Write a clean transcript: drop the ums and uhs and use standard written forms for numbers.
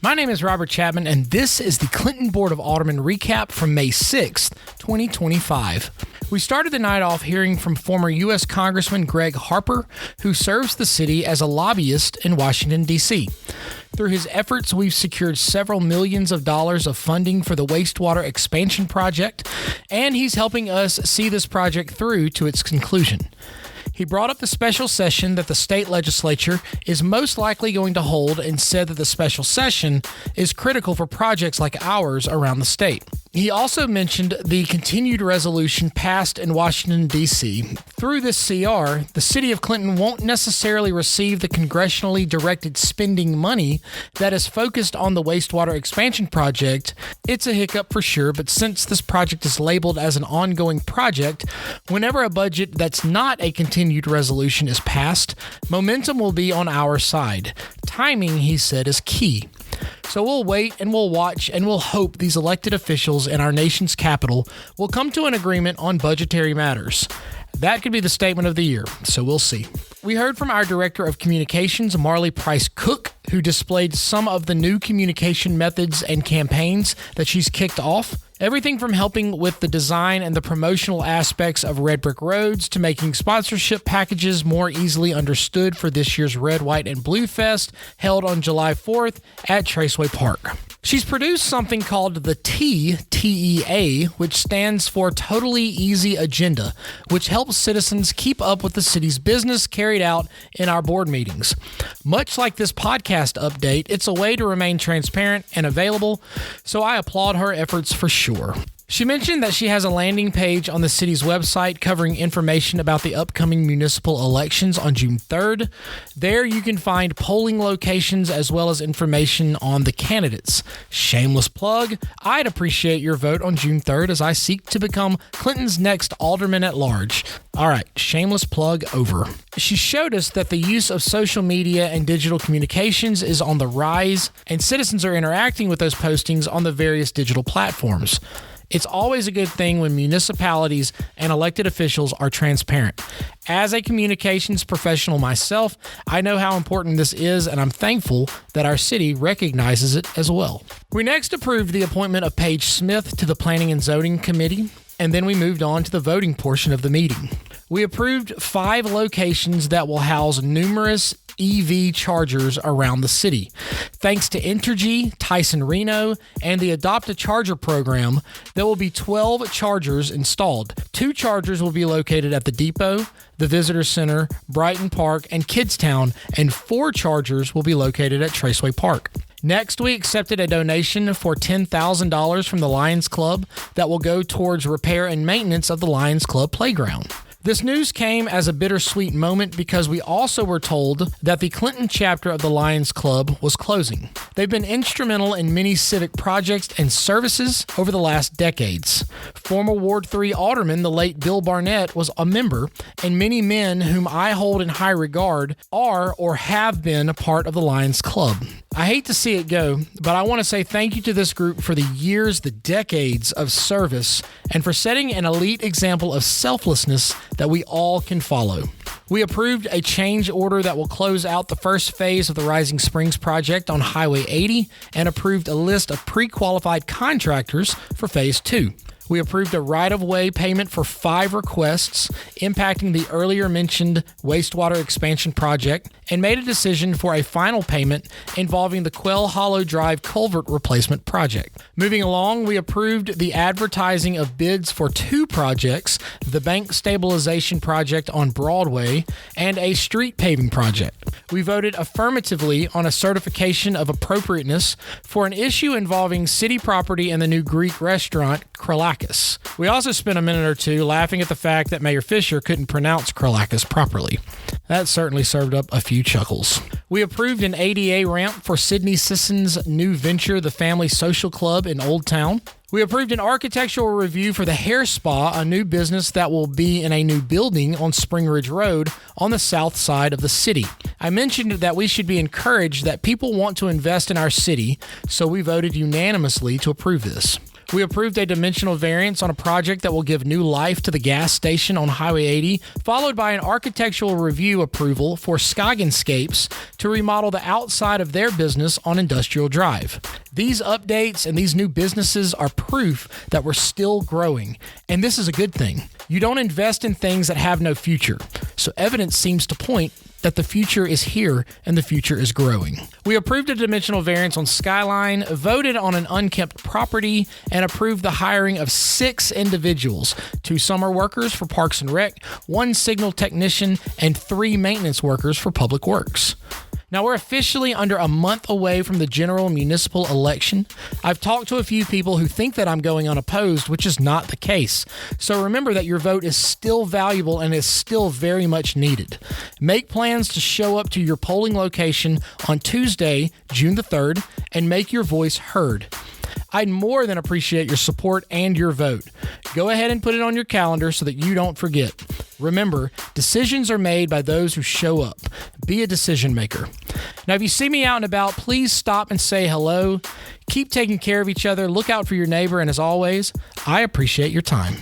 My name is Robert Chapman, and this is the Clinton Board of Aldermen recap from May 6th, 2025. We started the night off hearing from former U.S. Congressman Greg Harper, who serves the city as a lobbyist in Washington, D.C. Through his efforts, we've secured several millions of dollars of funding for the wastewater expansion project, and he's helping us see this project through to its conclusion. He brought up the special session that the state legislature is most likely going to hold and said that the special session is critical for projects like ours around the state. He also mentioned the continued resolution passed in Washington, D.C. Through this CR, the city of Clinton won't necessarily receive the congressionally directed spending money that is focused on the wastewater expansion project. It's a hiccup for sure, but since this project is labeled as an ongoing project, whenever a budget that's not a continued resolution is passed, momentum will be on our side. Timing, he said, is key. So we'll wait and we'll watch and we'll hope these elected officials in our nation's capital will come to an agreement on budgetary matters. That could be the statement of the year, so we'll see. We heard from our Director of Communications, Marley Price Cook, who displayed some of the new communication methods and campaigns that she's kicked off. Everything from helping with the design and the promotional aspects of Red Brick Roads to making sponsorship packages more easily understood for this year's Red, White, and Blue Fest held on July 4th at Traceway Park. She's produced something called the TEA, which stands for Totally Easy Agenda, which helps citizens keep up with the city's business carried out in our board meetings. Much like this podcast update, it's a way to remain transparent and available, so I applaud her efforts for sure. She mentioned that she has a landing page on the city's website covering information about the upcoming municipal elections on June 3rd. There you can find polling locations as well as information on the candidates. Shameless plug, I'd appreciate your vote on June 3rd as I seek to become Clinton's next alderman at large. All right, shameless plug over. She showed us that the use of social media and digital communications is on the rise, and citizens are interacting with those postings on the various digital platforms. It's always a good thing when municipalities and elected officials are transparent. As a communications professional myself, I know how important this is, and I'm thankful that our city recognizes it as well. We next approved the appointment of Paige Smith to the Planning and Zoning Committee, and then we moved on to the voting portion of the meeting. We approved 5 locations that will house numerous EV chargers around the city. Thanks to Entergy, Tyson Reno, and the Adopt a Charger program, there will be 12 chargers installed. 2 chargers will be located at the Depot, the Visitor Center, Brighton Park, and Kidstown, and 4 chargers will be located at Traceway Park. Next, we accepted a donation for $10,000 from the Lions Club that will go towards repair and maintenance of the Lions Club playground. This news came as a bittersweet moment because we also were told that the Clinton chapter of the Lions Club was closing. They've been instrumental in many civic projects and services over the last decades. Former Ward 3 Alderman, the late Bill Barnett, was a member, and many men whom I hold in high regard are or have been a part of the Lions Club. I hate to see it go, but I want to say thank you to this group for the years, the decades of service, and for setting an elite example of selflessness that we all can follow. We approved a change order that will close out the first phase of the Rising Springs project on Highway 80 and approved a list of pre-qualified contractors for Phase 2. We approved a right-of-way payment for 5 requests impacting the earlier mentioned wastewater expansion project and made a decision for a final payment involving the Quell Hollow Drive culvert replacement project. Moving along, we approved the advertising of bids for 2 projects, the bank stabilization project on Broadway and a street paving project. We voted affirmatively on a certification of appropriateness for an issue involving city property and the new Greek restaurant, Kralakis. We also spent a minute or two laughing at the fact that Mayor Fisher couldn't pronounce Kralakis properly. That certainly served up a few chuckles. We approved an ADA ramp for Sidney Sisson's new venture, the Family Social Club in Old Town. We approved an architectural review for the Hair Spa, a new business that will be in a new building on Spring Ridge Road on the south side of the city. I mentioned that we should be encouraged that people want to invest in our city, so we voted unanimously to approve this. We approved a dimensional variance on a project that will give new life to the gas station on Highway 80, followed by an architectural review approval for Scoggins to remodel the outside of their business on Industrial Drive. These updates and these new businesses are proof that we're still growing, and this is a good thing. You don't invest in things that have no future, so evidence seems to point that the future is here and the future is growing. We approved a dimensional variance on Skyline, voted on an unkempt property, and approved the hiring of 6 individuals, 2 summer workers for Parks and Rec, 1 signal technician, and 3 maintenance workers for Public Works. Now, we're officially under a month away from the general municipal election. I've talked to a few people who think that I'm going unopposed, which is not the case. So remember that your vote is still valuable and is still very much needed. Make plans to show up to your polling location on Tuesday, June the 3rd, and make your voice heard. I'd more than appreciate your support and your vote. Go ahead and put it on your calendar so that you don't forget. Remember, decisions are made by those who show up. Be a decision maker. Now, if you see me out and about, please stop and say hello. Keep taking care of each other. Look out for your neighbor. And as always, I appreciate your time.